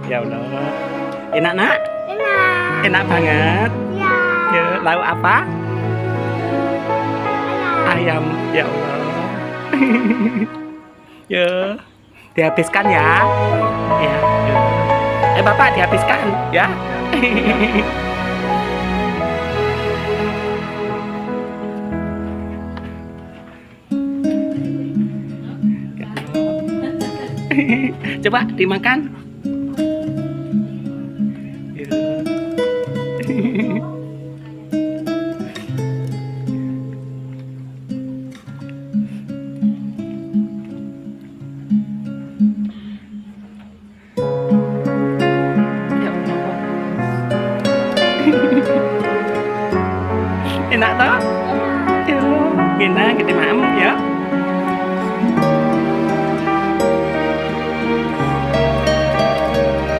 Ya Allah. Enak nak? Enak. Enak banget. Ya. Ya, lauk apa? Ayam. Ya Allah. Ya. Dihabiskan ya. Ya. Ya. Bapak dihabiskan ya. Coba dimakan.